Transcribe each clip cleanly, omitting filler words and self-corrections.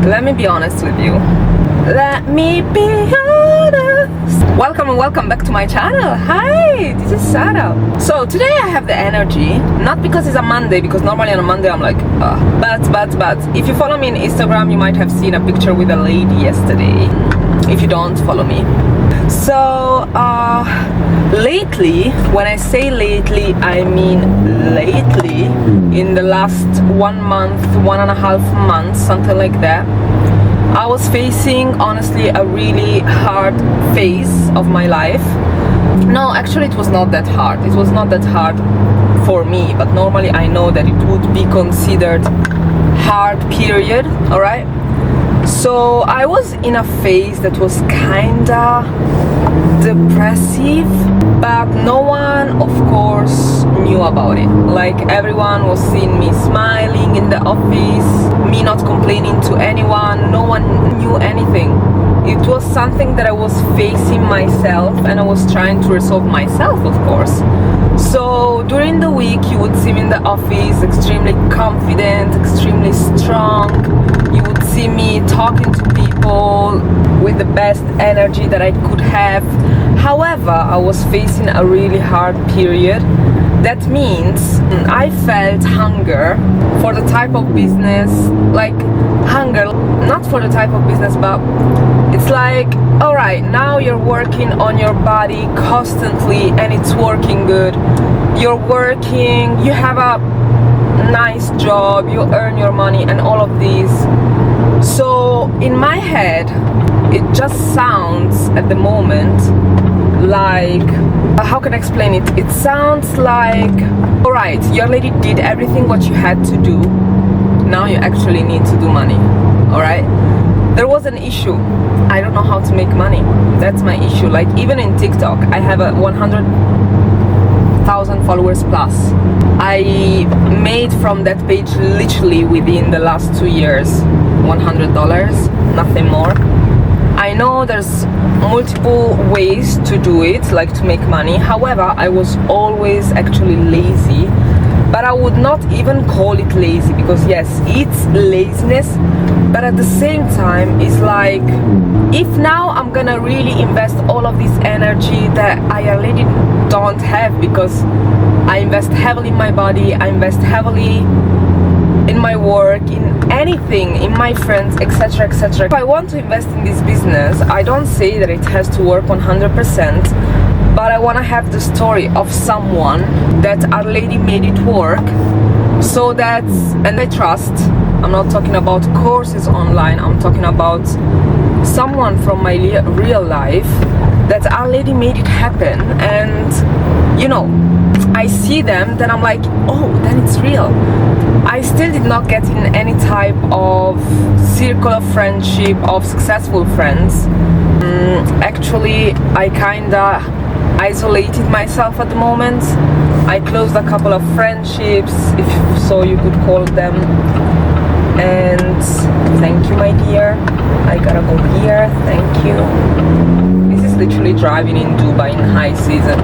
Let me be honest with you. Let me be honest. Welcome and welcome back to my channel. Hi, this is Sarah. So today I have the energy, not because it's a Monday, because normally on a Monday I'm like, but if you follow me on Instagram, you might have seen a picture with a lady yesterday. If you don't, follow me. So lately, when I say lately, I mean lately, in the last 1 month, 1.5 months, something like that, I was facing honestly a really hard phase of my life. No, actually it was not that hard. It was not that hard for me, but normally I know that it would be considered hard period, alright? So I was in a phase that was kinda depressive, but no one of course knew about it. Like everyone was seeing me smiling in the office, me not complaining to anyone, no one knew anything. It was something that I was facing myself and I was trying to resolve myself, of course. So during the week you would see me in the office extremely confident, extremely strong. You would see me talking to people with the best energy that I could have. However, I was facing a really hard period. That means I felt hunger for the type of business, like hunger, not for the type of business, but it's like, alright, now you're working on your body constantly and it's working good. You're working, you have a nice job, you earn your money and all of these. So in my head, it just sounds at the moment like, how can I explain it? It sounds like, alright, your lady did everything what you had to do. Now you actually need to do money, alright? There was an issue. I don't know how to make money. That's my issue. Like even in TikTok, I have a 100,000 followers plus. I made from that page literally within the last 2 years $100, nothing more. I know there's multiple ways to do it, like to make money. However, I was always actually lazy, but I would not even call it lazy because yes, it's laziness, but at the same time it's like, if now I'm gonna really invest all of this energy that I already don't have, because I invest heavily in my body, I invest heavily in my work, in anything, in my friends, etc, etc. If I want to invest in this business, I don't say that it has to work 100%, but I want to have the story of someone that our lady made it work, so that, and I trust. I'm not talking about courses online, I'm talking about someone from my real life, that our lady made it happen. And you know, I see them, then I'm like, oh, then it's real. I still did not get in any type of circle of friendship, of successful friends. Actually, I kinda isolated myself at the moment. I closed a couple of friendships, if so you could call them. And thank you, my dear. I gotta go here, thank you. This is literally driving in Dubai in high season.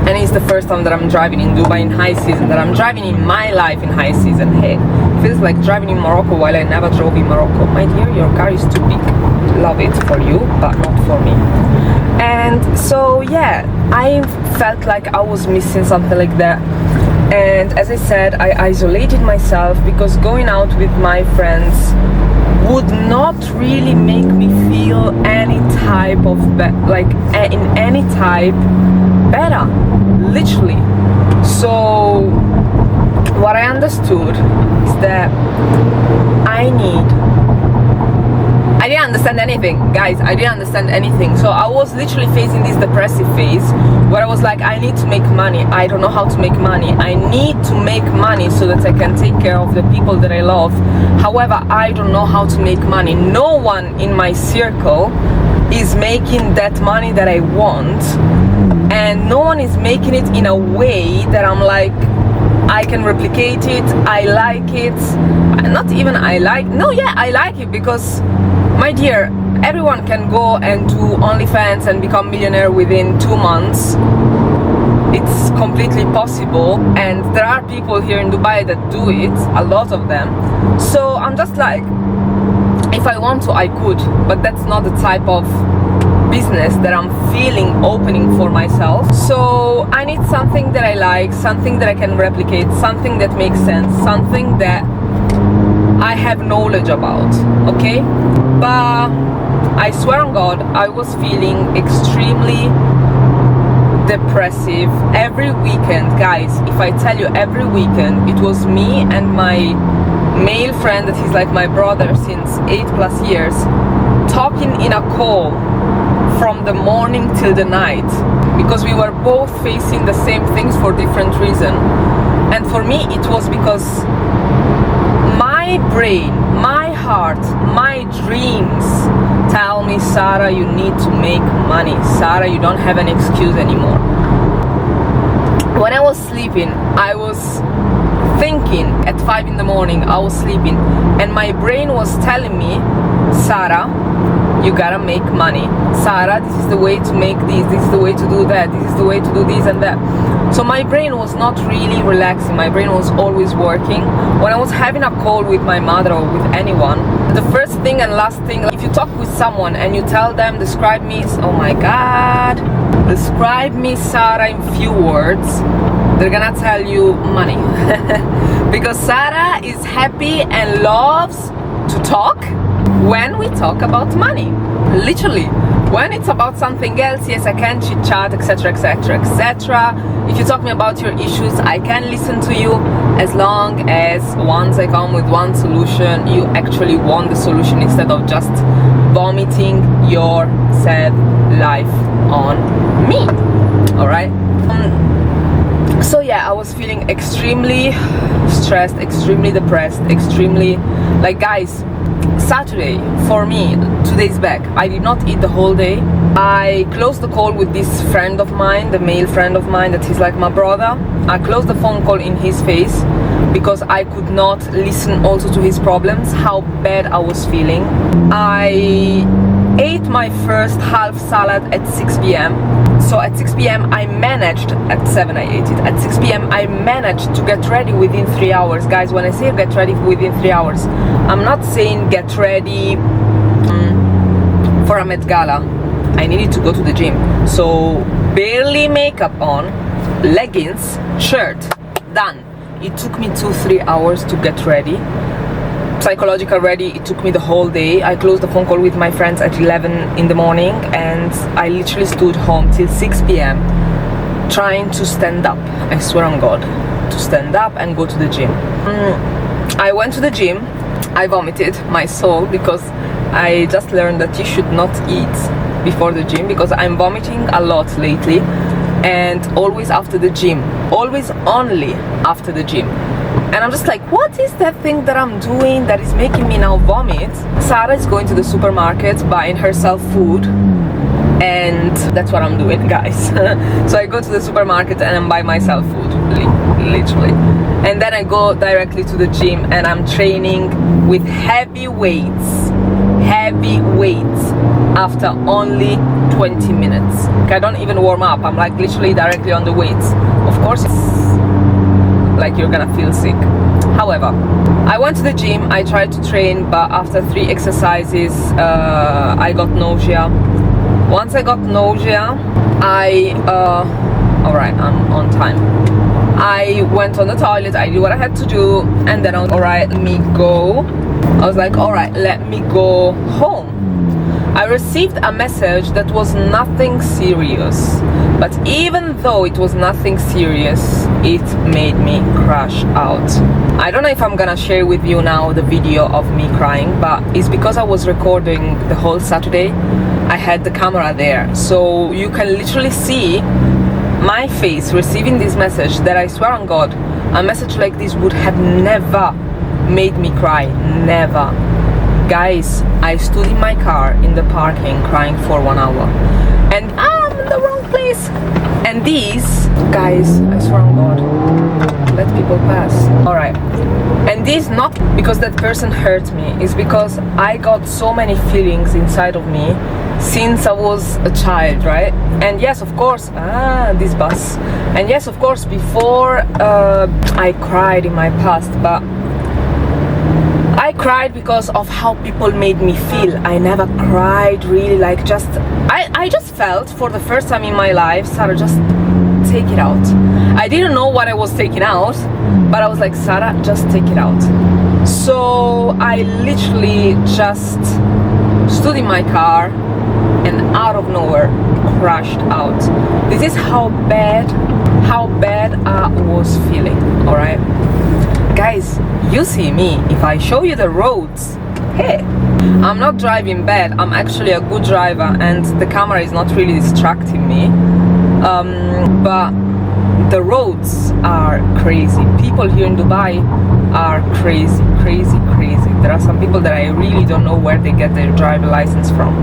And it's the first time that I'm driving in Dubai in high season, that I'm driving in my life in high season. Hey, it feels like driving in Morocco while I never drove in Morocco. My dear, your car is too big. Love it for you, but not for me. And so yeah, I felt like I was missing something like that. And as I said, I isolated myself because going out with my friends would not really make me feel any type of in any type better, literally. So what I understood is that I didn't understand anything, guys. I didn't understand anything. So I was literally facing this depressive phase where I was like, I need to make money. I don't know how to make money. I need to make money so that I can take care of the people that I love. However, I don't know how to make money. No one in my circle is making that money that I want, and no one is making it in a way that I'm like, I can replicate it, I like it. Not even I like, no, yeah, I like it because, my dear, everyone can go and do OnlyFans and become millionaire within 2 months. It's completely possible, and there are people here in Dubai that do it, a lot of them. So I'm just like, want to, I could, but that's not the type of business that I'm feeling opening for myself. So I need something that I like, something that I can replicate, something that makes sense, something that I have knowledge about, okay? But I swear on God, I was feeling extremely depressive every weekend. Guys, if I tell you, every weekend it was me and my male friend that he's like my brother since 8+ years, talking in a call from the morning till the night, because we were both facing the same things for different reasons. And for me it was because my brain, my heart, my dreams tell me, Sarah, you need to make money. Sarah, you don't have an excuse anymore. When I was sleeping, I was thinking at 5 in the morning, I was sleeping, and my brain was telling me, Sarah, you gotta make money. Sarah, this is the way to make this is the way to do that, this is the way to do this and that. So my brain was not really relaxing, my brain was always working. When I was having a call with my mother or with anyone, the first thing and last thing, if you talk with someone and you tell them, describe me, oh my God, describe me, Sarah, in few words, they're gonna tell you money. Because Sarah is happy and loves to talk when we talk about money. Literally. When it's about something else, yes, I can chit chat, etc, etc, etc. If you talk me about your issues, I can listen to you, as long as once I come with one solution, you actually want the solution instead of just vomiting your sad life on me. Alright? So yeah, I was feeling extremely stressed, extremely depressed, extremely, like, guys, Saturday for me, 2 days back, I did not eat the whole day. I closed the call with this friend of mine, the male friend of mine that is like my brother. I closed the phone call in his face because I could not listen also to his problems, how bad I was feeling. I ate my first half salad at 6 p.m. So at 6 p.m. I managed, at 7 I ate it, at 6 p.m. I managed to get ready within 3 hours. Guys, when I say get ready within 3 hours, I'm not saying get ready for a Met Gala. I needed to go to the gym. So barely makeup on, leggings, shirt, done. It took me 2-3 hours to get ready. Psychological ready, it took me the whole day. I closed the phone call with my friends at 11 in the morning, and I literally stood home till 6 p.m. trying to stand up, I swear on God, to stand up and go to the gym. I went to the gym, I vomited my soul, because I just learned that you should not eat before the gym, because I'm vomiting a lot lately, and always after the gym, always only after the gym. And I'm just like, what is that thing that I'm doing that is making me now vomit? Sarah is going to the supermarket, buying herself food, and that's what I'm doing, guys. So I go to the supermarket and I buy myself food, literally. And then I go directly to the gym and I'm training with heavy weights after only 20 minutes. I don't even warm up, I'm like literally directly on the weights. Of course, it's like you're gonna feel sick. However, I went to the gym, I tried to train, but after 3 exercises I got nausea. Once I got nausea, alright, I'm on time. I went on the toilet, I did what I had to do, and then I was alright, let me go. I was like, alright, let me go home. I received a message that was nothing serious, but even though it was nothing serious, it made me crash out. I don't know if I'm gonna share with you now the video of me crying, but it's because I was recording the whole Saturday. I had the camera there, so you can literally see my face receiving this message that, I swear on God, a message like this would have never made me cry, never. Guys, I stood in my car in the parking crying for 1 hour, and I'm in the wrong place. And these guys, I swear on God, let people pass. Alright. And this not because that person hurt me, it's because I got so many feelings inside of me since I was a child, right? And yes, of course, this bus. And yes, of course, before I cried in my past, but I cried because of how people made me feel. I never cried really, like I just felt for the first time in my life, Sarah, just take it out. I didn't know what I was taking out, but I was like, Sarah, just take it out. So I literally just stood in my car and out of nowhere crashed out. This is how bad I was feeling, all right? Guys, you see me, if I show you the roads, hey, I'm not driving bad, I'm actually a good driver and the camera is not really distracting me, but the roads are crazy. People here in Dubai are crazy. There are some people that I really don't know where they get their driver license from.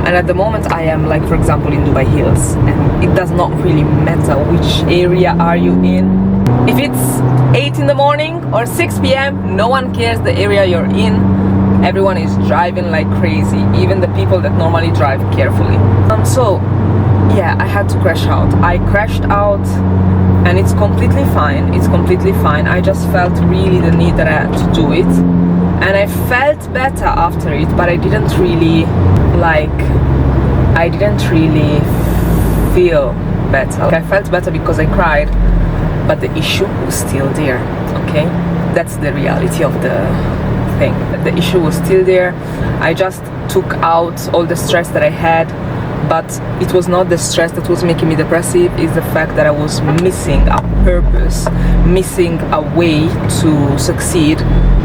And at the moment I am, like, for example, in Dubai Hills, and it does not really matter which area are you in. If it's 8 in the morning or 6 p.m, no one cares the area you're in. Everyone is driving like crazy, even the people that normally drive carefully. So yeah, I had to crash out. I crashed out and it's completely fine. It's completely fine. I just felt really the need that I had to do it. And I felt better after it, but I didn't really feel better. I felt better because I cried, but the issue was still there, okay? That's the reality of the thing. The issue was still there. I just took out all the stress that I had, but it was not the stress that was making me depressive, it's the fact that I was missing a purpose, missing a way to succeed,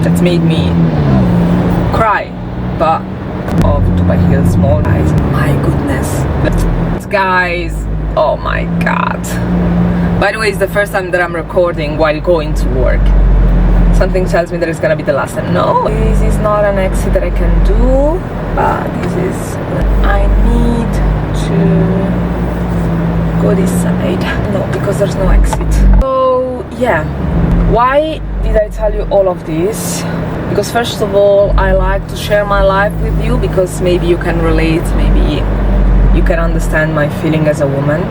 that made me cry. But of Dubai Hills Mall, guys, my goodness. Guys, oh my god. By the way, it's the first time that I'm recording while going to work. Something tells me that it's gonna be the last time. No, this is not an exit that I can do, but this is, I need to go this side. No, because there's no exit. So yeah, why did I tell you all of this? Because first of all, I like to share my life with you, because maybe you can relate, maybe you can understand my feeling as a woman.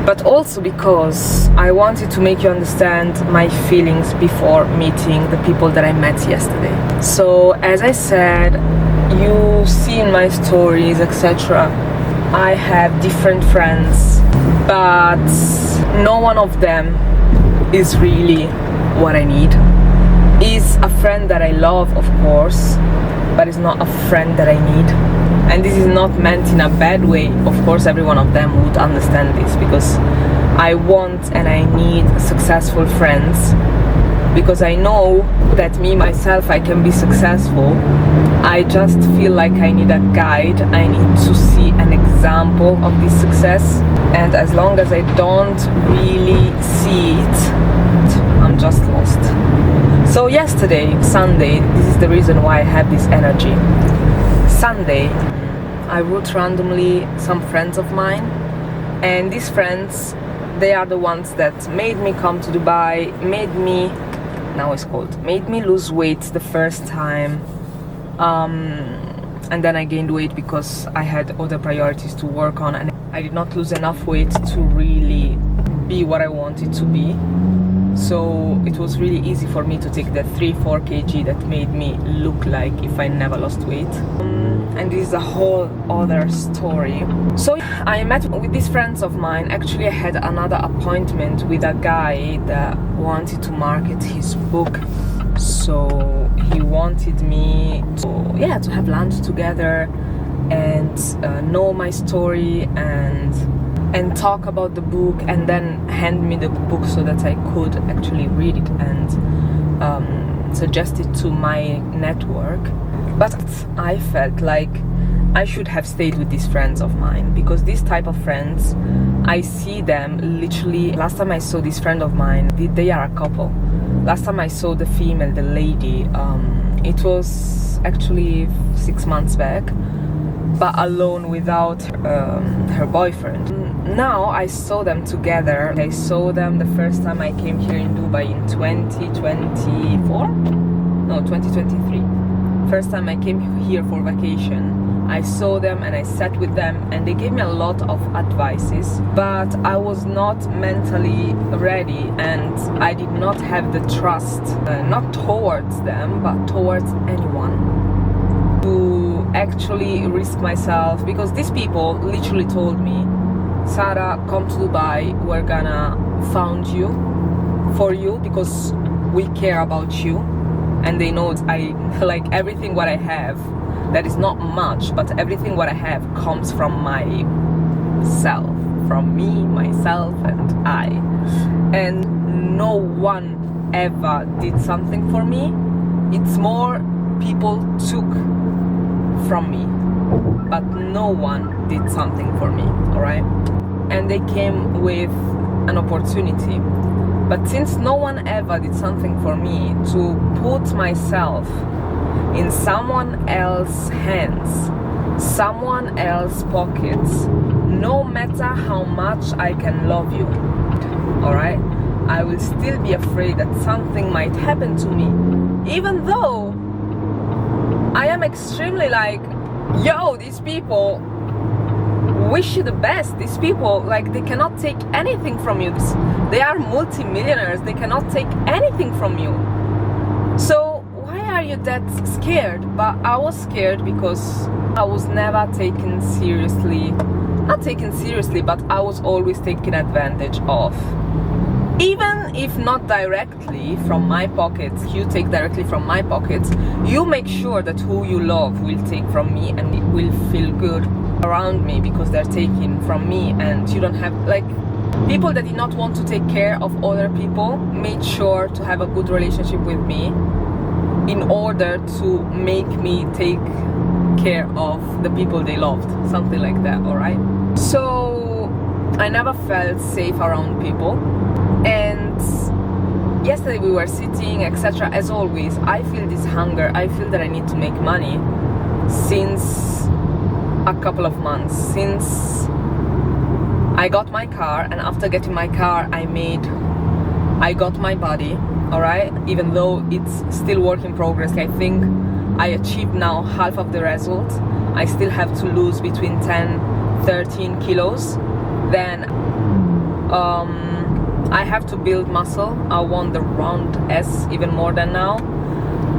But also because I wanted to make you understand my feelings before meeting the people that I met yesterday. So as I said, you see in my stories, etc., I have different friends, but no one of them is really what I need. Is a friend that I love, of course, but it's not a friend that I need. And this is not meant in a bad way. Of course, every one of them would understand this, because I want and I need successful friends, because I know that me, myself, I can be successful. I just feel like I need a guide. I need to see an example of this success. And as long as I don't really see it, I'm just lost. So yesterday, Sunday, this is the reason why I have this energy. Sunday, I wrote randomly some friends of mine, and these friends, they are the ones that made me come to Dubai, made me lose weight the first time, and then I gained weight because I had other priorities to work on, and I did not lose enough weight to really be what I wanted to be. So it was really easy for me to take the 3-4 kg that made me look like if I never lost weight. And this is a whole other story. So I met with these friends of mine. Actually, I had another appointment with a guy that wanted to market his book. So he wanted me to have lunch together and know my story and talk about the book, and then hand me the book so that I could actually read it and suggest it to my network. But I felt like I should have stayed with these friends of mine, because these type of friends, I see them literally. Last time I saw this friend of mine, they are a couple. Last time I saw the female, the lady, it was actually 6 months back, but alone without her boyfriend. Now I saw them together. I saw them the first time I came here in Dubai in 2023. First time I came here for vacation, I saw them and I sat with them and they gave me a lot of advices, but I was not mentally ready and I did not have the trust, not towards them, but towards anyone, to actually risk myself, because these people literally told me, Sara, come to Dubai, we're gonna found you for you because we care about you, and they know I like everything what I have, that is not much, but everything what I have comes from myself, from me, myself and I, and no one ever did something for me. It's more people took from me, but no one did something for me, alright? And they came with an opportunity. But since no one ever did something for me, to put myself in someone else's hands, someone else's pockets, no matter how much I can love you, alright? I will still be afraid that something might happen to me, even though I am extremely like, yo, these people wish you the best. These people, like, they cannot take anything from you. They are multimillionaires. They cannot take anything from you. So why are you that scared? But I was scared because I was never taken seriously. Not taken seriously, but I was always taken advantage of. Even if not directly from my pockets, you take directly from my pockets, you make sure that who you love will take from me and it will feel good around me because they're taking from me, and you don't have, like, people that did not want to take care of other people made sure to have a good relationship with me in order to make me take care of the people they loved, something like that, alright? So I never felt safe around people, and yesterday we were sitting, etc. As always, I feel this hunger, I feel that I need to make money since a couple of months, since I got my car, and after getting my car I got my body, alright? Even though it's still work in progress, I think I achieved now half of the result. I still have to lose between 10-13 kilos. Then I have to build muscle. I want the round S even more than now.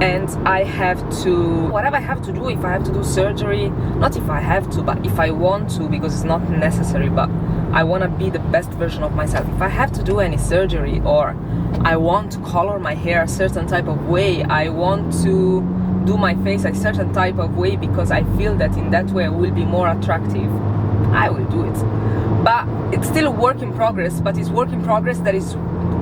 And I have to, whatever I have to do, if I have to do surgery, not if I have to, but if I want to, because it's not necessary, but I want to be the best version of myself. If I have to do any surgery, or I want to color my hair a certain type of way, I want to do my face a certain type of way because I feel that in that way I will be more attractive, I will do it. But it's still a work in progress, but it's work in progress that is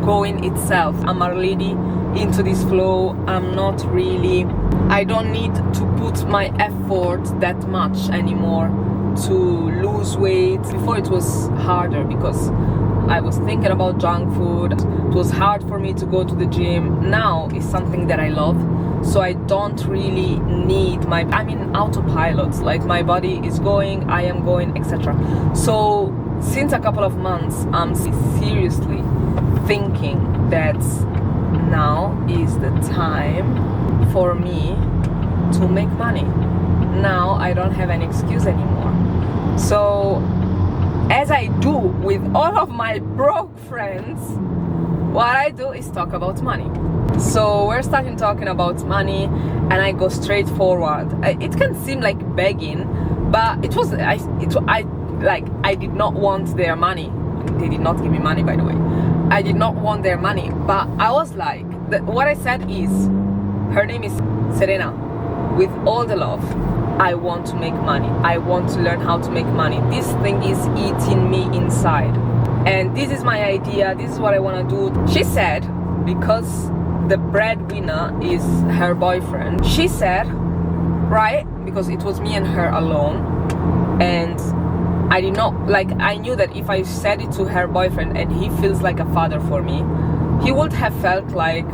going itself. I'm already into this flow. I'm not really, I don't need to put my effort that much anymore to lose weight. Before it was harder because I was thinking about junk food. It was hard for me to go to the gym. Now it's something that I love, so I don't really need I'm in autopilot, like my body is going, I am going, etc. So since a couple of months I'm seriously thinking that now is the time for me to make money. Now I don't have an excuse anymore. So as I do with all of my broke friends, what I do is talk about money. So we're starting talking about money and I go straight forward. It can seem like begging, but it was I did not want their money. They did not give me money, by the way. I did not want their money, but I was like, what I said is, her name is Serena, with all the love, I want to make money. I want to learn how to make money. This thing is eating me inside. And this is my idea, this is what I want to do. She said, because the breadwinner is her boyfriend, she said, right, because it was me and her alone, and I did not, I knew that if I said it to her boyfriend and he feels like a father for me, he would have felt like,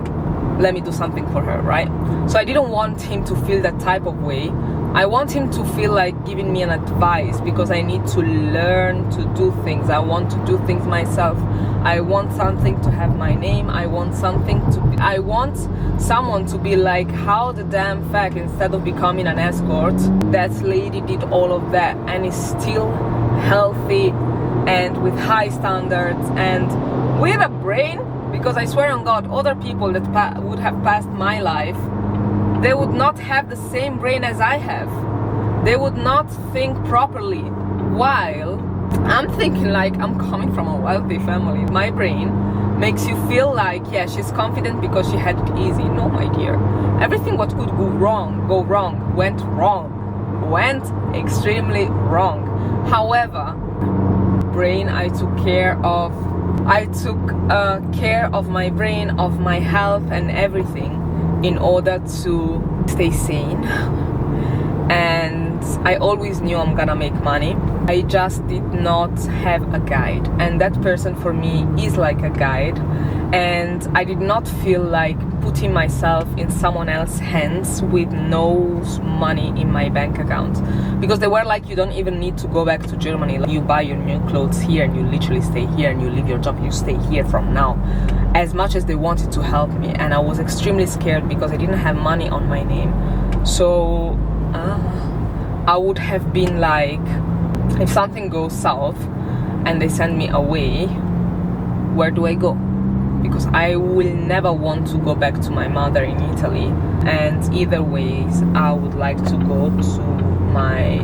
let me do something for her, right? So I didn't want him to feel that type of way. I want him to feel like giving me an advice because I need to learn to do things. I want to do things myself. I want something to have my name. I want someone to be like, how the damn fuck, instead of becoming an escort, that lady did all of that and is still healthy and with high standards and with a brain. Because I swear on God, other people that would have passed my life, they would not have the same brain as I have. They would not think properly. While I'm thinking like I'm coming from a wealthy family. My brain makes you feel like, yeah, she's confident because she had it easy. No, my dear. Everything what could go wrong, went extremely wrong. However, brain, I took care of my brain, of my health and everything in order to stay sane. And I always knew I'm gonna make money. I just did not have a guide, and that person for me is like a guide. And I did not feel like putting myself in someone else's hands with no money in my bank account, because they were like, you don't even need to go back to Germany. Like, you buy your new clothes here and you literally stay here, and you leave your job, you stay here from now. As much as they wanted to help me, and I was extremely scared because I didn't have money on my name. So I would have been like, if something goes south and they send me away, where do I go? Because I will never want to go back to my mother in Italy. And either ways, I would like to go to my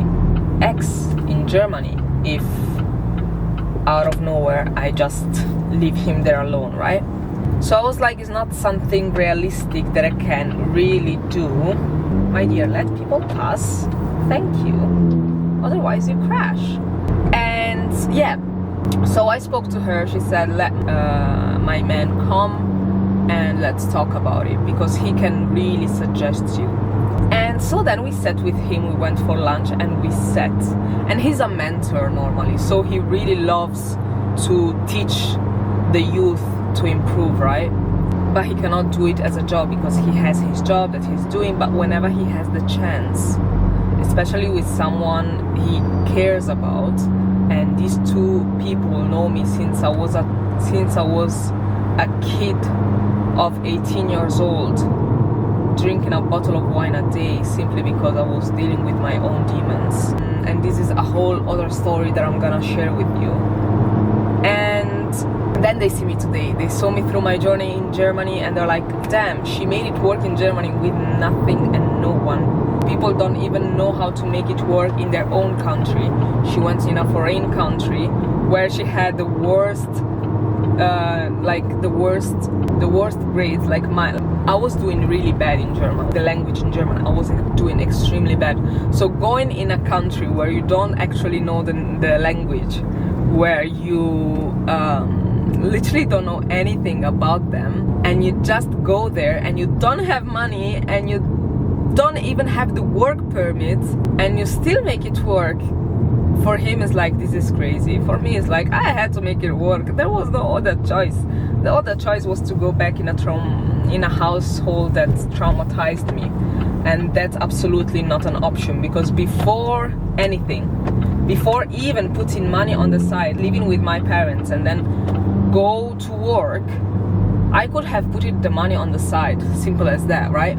ex in Germany if out of nowhere I just leave him there alone, right? So I was like, it's not something realistic that I can really do. My dear, let people pass. Thank you. Otherwise you crash. And yeah, so I spoke to her. She said, let my man come and let's talk about it, because he can really suggest you. And so then we sat with him, we went for lunch and we sat. And he's a mentor normally, so he really loves to teach the youth to improve, right? But he cannot do it as a job because he has his job that he's doing. But whenever he has the chance, especially with someone he cares about, and these two people know me since I was a kid of 18 years old, drinking a bottle of wine a day simply because I was dealing with my own demons. And this is a whole other story that I'm gonna share with you. And then they see me today. They saw me through my journey in Germany and they're like, damn, she made it work in Germany with nothing and no one. People don't even know how to make it work in their own country. She went in a foreign country where she had the worst grades. Like I was doing really bad in German. The language in German, I was doing extremely bad. So going in a country where you don't actually know the language, where you literally don't know anything about them, and you just go there and you don't have money and you don't even have the work permit, and you still make it work. For him it's like, this is crazy. For me it's like, I had to make it work. There was no other choice. The other choice was to go back in a household that traumatized me, and that's absolutely not an option. Because before anything, before even putting money on the side, living with my parents and then go to work, I could have put the money on the side, simple as that, right?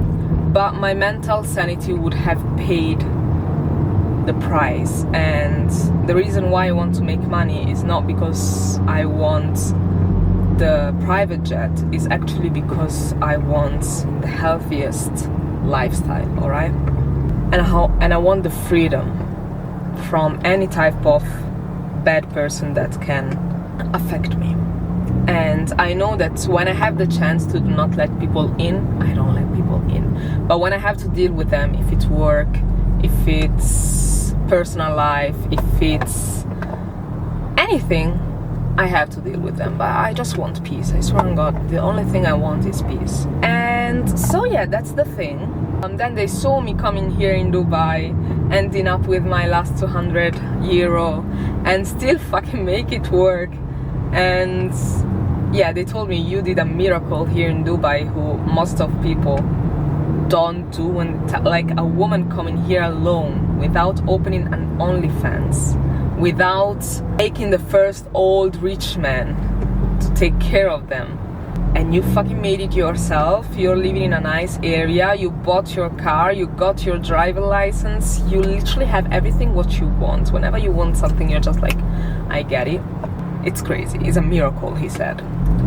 But my mental sanity would have paid the price. And the reason why I want to make money is not because I want the private jet, is actually because I want the healthiest lifestyle, all right? And I want the freedom from any type of bad person that can affect me. And I know that when I have the chance to do not let people in, I don't let people in. But when I have to deal with them, if it's work, if it's personal life, if it's anything, I have to deal with them. But I just want peace. I swear on God, the only thing I want is peace. And so yeah, that's the thing. Then they saw me coming here in Dubai, ending up with my last 200 euro and still fucking make it work. And yeah, they told me, you did a miracle here in Dubai, who most of people don't do. And like a woman coming here alone without opening an OnlyFans, without taking the first old rich man take care of them. And you fucking made it yourself. You're living in a nice area, you bought your car, you got your driver license, you literally have everything what you want. Whenever you want something, you're just like, I get it. It's crazy, it's a miracle, he said.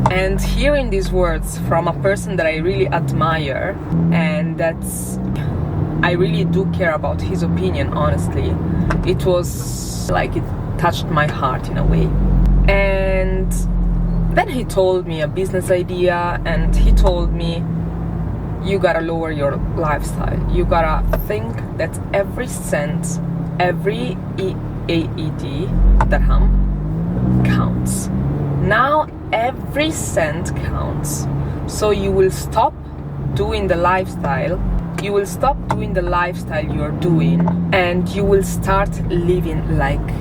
And hearing these words from a person that I really admire, and that's, I really do care about his opinion, honestly, it was like it touched my heart in a way. And then he told me a business idea, and he told me, you gotta lower your lifestyle. You gotta think that every cent, every AED, dirham, counts. Now every cent counts. So you will stop doing the lifestyle. You will stop doing the lifestyle you're doing, and you will start living like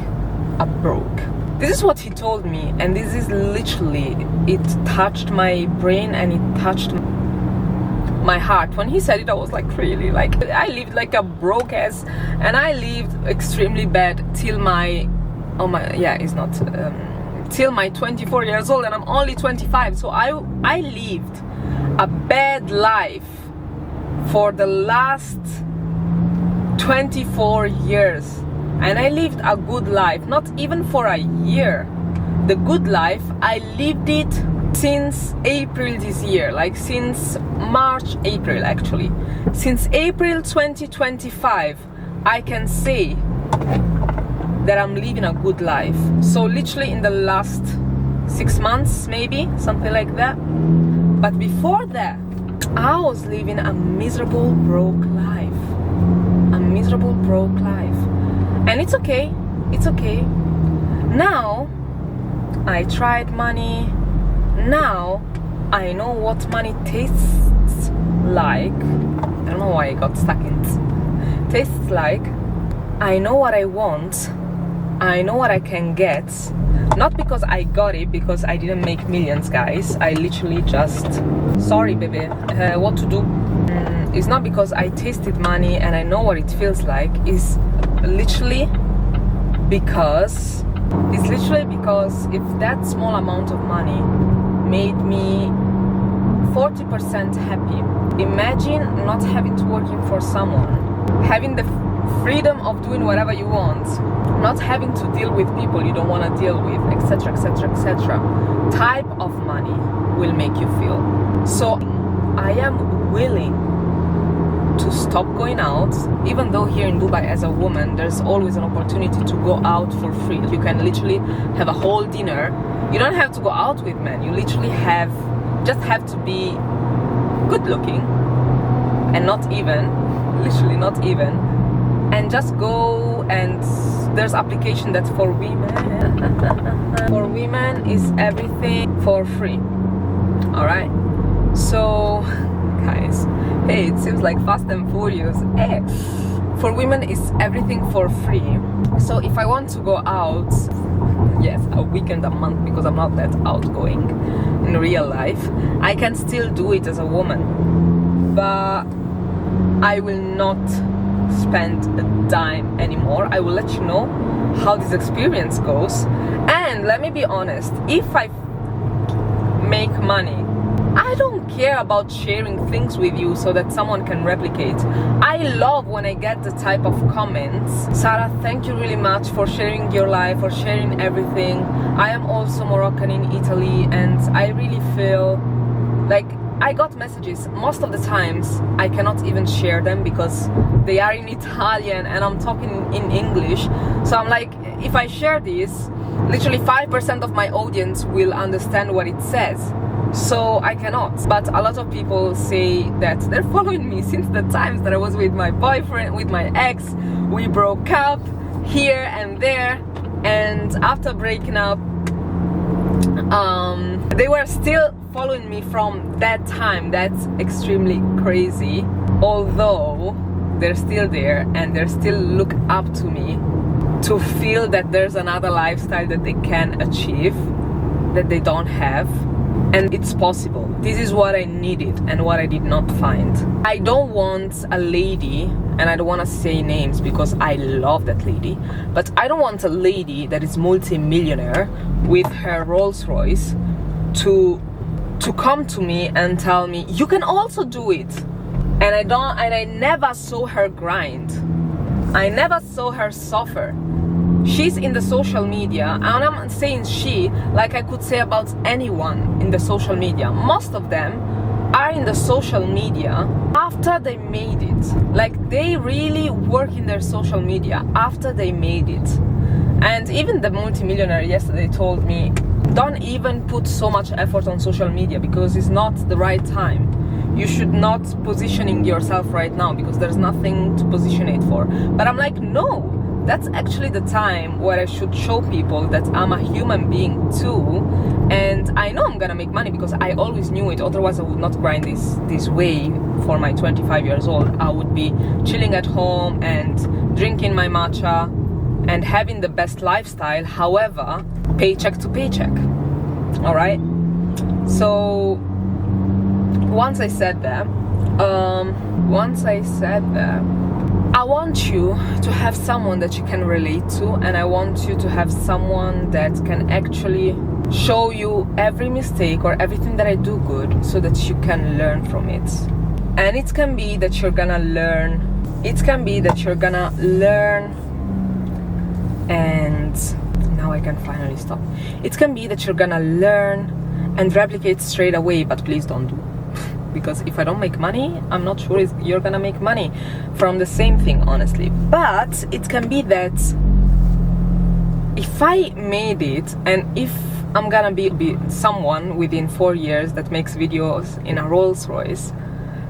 a broke. This is what he told me, and this is literally, it touched my brain and it touched my heart. When he said it, I was like, really? Like, I lived like a broke ass, and I lived extremely bad till my, till my 24 years old, and I'm only 25. So I lived a bad life for the last 24 years. And I lived a good life, not even for a year. The good life, I lived it since April this year, like since March, April actually. Since April 2025, I can say that I'm living a good life. So literally in the last 6 months, maybe, something like that. But before that, I was living a miserable, broke life. A miserable, broke life. And it's okay, it's okay. Now, I tried money. Now, I know what money tastes like. I don't know why I got stuck in it. Tastes like. I know what I want. I know what I can get. Not because I got it, because I didn't make millions, guys. I literally just, sorry baby, what to do. It's not because I tasted money and I know what it feels like. It's literally because if that small amount of money made me 40% happy, imagine not having to working for someone, having the freedom of doing whatever you want, not having to deal with people you don't want to deal with, etc, etc, etc. Type of money will make you feel. So I am willing to stop going out, even though here in Dubai as a woman there's always an opportunity to go out for free. You can literally have a whole dinner. You don't have to go out with men. You literally just have to be good looking, and not even, literally not even, and just go. And there's application that's for women. For women is everything for free. All right, so guys, hey, it seems like Fast and Furious. Hey, for women is everything for free. So if I want to go out, yes, a weekend a month, because I'm not that outgoing in real life, I can still do it as a woman, but I will not spend a dime anymore. I will let you know how this experience goes. And let me be honest, if I make money, I don't care about sharing things with you so that someone can replicate. I love when I get the type of comments, Sarah, thank you really much for sharing your life, for sharing everything. I am also Moroccan in Italy, and I really feel like I got messages. Most of the times I cannot even share them because they are in Italian and I'm talking in English. So I'm like, if I share this, literally 5% of my audience will understand what it says. So I cannot. But a lot of people say that they're following me since the times that I was with my boyfriend, with my ex. We broke up here and there, and after breaking up, they were still following me from that time. That's extremely crazy. Although they're still there and they still look up to me to feel that there's another lifestyle that they can achieve that they don't have. And it's possible. This is what I needed and what I did not find. I don't want a lady, and I don't want to say names because I love that lady, but I don't want a lady that is multimillionaire with her Rolls Royce to come to me and tell me you can also do it. And I never saw her grind. I never saw her suffer. She's in the social media, and I'm saying she like I could say about anyone in the social media. Most of them are in the social media after they made it. Like, they really work in their social media after they made it. And even the multimillionaire yesterday told me, don't even put so much effort on social media because it's not the right time. You should not positioning yourself right now because there's nothing to position it for. But I'm like, no, that's actually the time where I should show people that I'm a human being too, and I know I'm gonna make money because I always knew it. Otherwise I would not grind this way for my 25 years old. I would be chilling at home and drinking my matcha and having the best lifestyle, however, paycheck to paycheck. All right, so once I said that, I want you to have someone that you can relate to, and I want you to have someone that can actually show you every mistake or everything that I do good so that you can learn from it. And it can be that you're gonna learn, and now I can finally stop. It can be that you're gonna learn and replicate straight away, but please don't do. Because if I don't make money, I'm not sure you're gonna make money from the same thing, honestly. But it can be that if I made it, and if I'm gonna be someone within 4 years that makes videos in a Rolls Royce,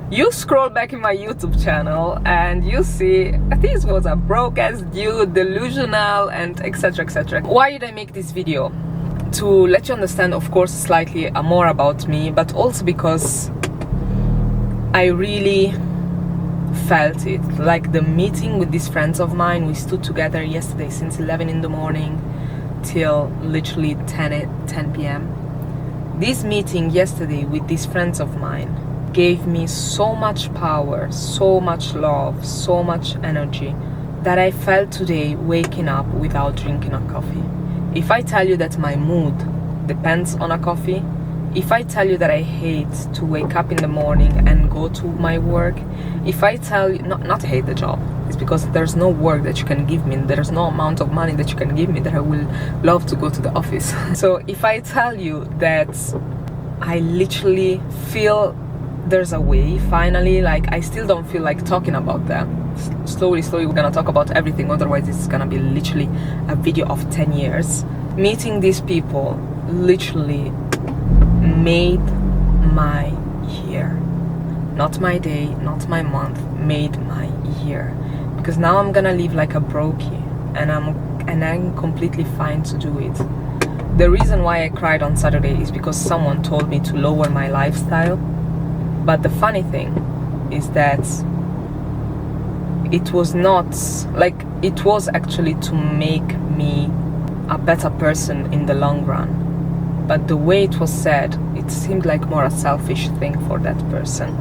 you scroll back in my YouTube channel and you see this was a broke ass dude, delusional, and etc, etc. Why did I make this video? To let you understand, of course, slightly more about me, but also because I really felt it. Like the meeting with these friends of mine, we stood together yesterday since 11 in the morning till literally 10 p.m. This meeting yesterday with these friends of mine gave me so much power, so much love, so much energy that I felt today waking up without drinking a coffee. If I tell you that my mood depends on a coffee, if I tell you that I hate to wake up in the morning and go to my work, if I tell you, not hate the job, it's because there's no work that you can give me, there's no amount of money that you can give me that I will love to go to the office. So if I tell you that I literally feel there's a way, finally, like I still don't feel like talking about that. Slowly we're gonna talk about everything, otherwise it's gonna be literally a video of 10 years. Meeting these people literally made my year, not my day, not my month, made my year. Because now I'm gonna live like a brokey, and I'm completely fine to do it. The reason why I cried on Saturday is because someone told me to lower my lifestyle. But the funny thing is that it was not like, it was actually to make me a better person in the long run. But the way it was said, it seemed like more a selfish thing for that person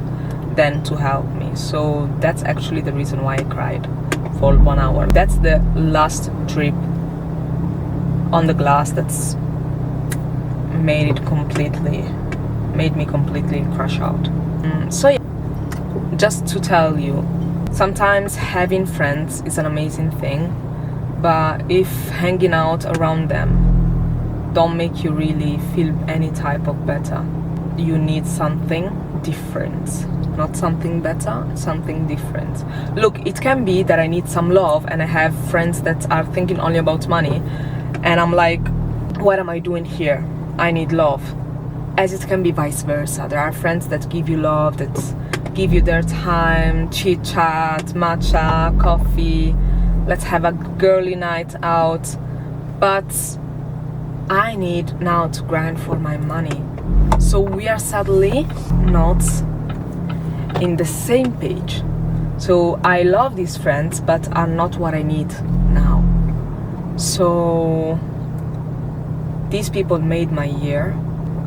than to help me. So that's actually the reason why I cried for 1 hour. That's the last drip on the glass that's made me completely crash out. So yeah, just to tell you, sometimes having friends is an amazing thing, but if hanging out around them don't make you really feel any type of better, you need something different. Not something better, something different. Look, it can be that I need some love and I have friends that are thinking only about money, and I'm like, what am I doing here? I need love. As it can be vice versa. There are friends that give you love, that give you their time, chit chat, matcha, coffee, let's have a girly night out. But I need now to grind for my money. So we are sadly not in the same page. So I love these friends, but are not what I need now. So these people made my year.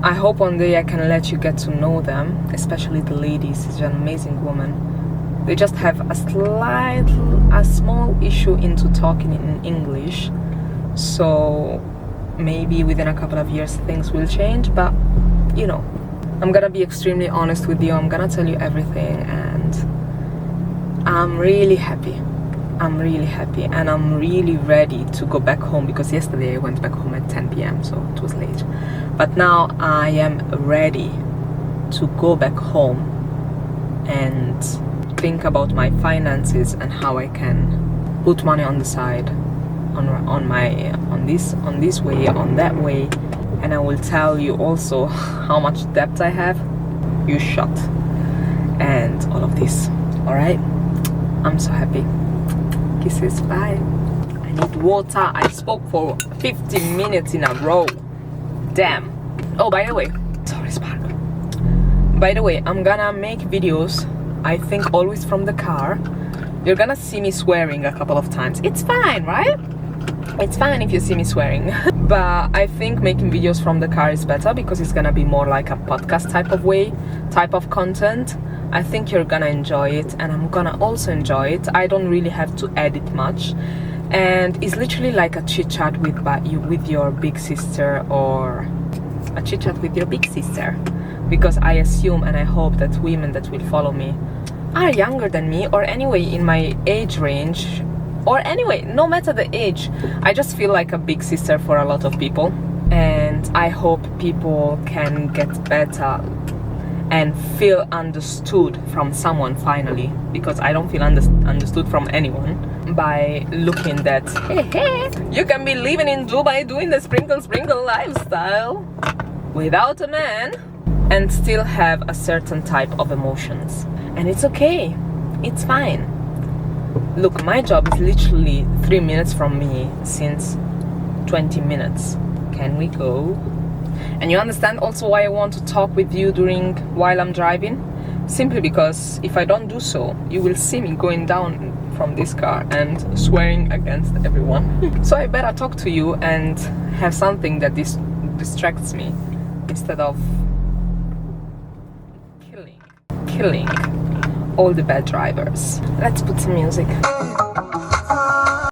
I hope one day I can let you get to know them, especially the ladies. She's an amazing woman. They just have a small issue into talking in English. So maybe within a couple of years things will change, but you know, I'm gonna be extremely honest with you. I'm gonna tell you everything, and I'm really happy. I'm really happy, and I'm really ready to go back home, because yesterday I went back home at 10 p.m. so it was late. But now I am ready to go back home and think about my finances and how I can put money on the side, on this way, on that way. And I will tell you also how much debt I have, you shot, and all of this. All right, I'm so happy. Kisses, bye. I need water. I spoke for 15 minutes in a row. Damn. Oh, by the way, sorry, Spark. By the way, I'm gonna make videos, I think always from the car. You're gonna see me swearing a couple of times. It's fine, right? It's fine if you see me swearing. But I think making videos from the car is better, because it's gonna be more like a podcast type of content. I think you're gonna enjoy it, and I'm gonna also enjoy it. I don't really have to edit much, and it's literally like a chit chat with your big sister, or a chit chat with your big sister, because I assume and I hope that women that will follow me are younger than me, or anyway in my age range, or anyway, no matter the age. I just feel like a big sister for a lot of people, and I hope people can get better and feel understood from someone finally, because I don't feel understood from anyone, by looking that, hey, you can be living in Dubai doing the sprinkle lifestyle without a man and still have a certain type of emotions. And it's okay, it's fine. Look, my job is literally 3 minutes from me since 20 minutes. Can we go? And you understand also why I want to talk with you while I'm driving? Simply because if I don't do so, you will see me going down from this car and swearing against everyone. So I better talk to you and have something that distracts me, instead of killing all the bad drivers. Let's put some music.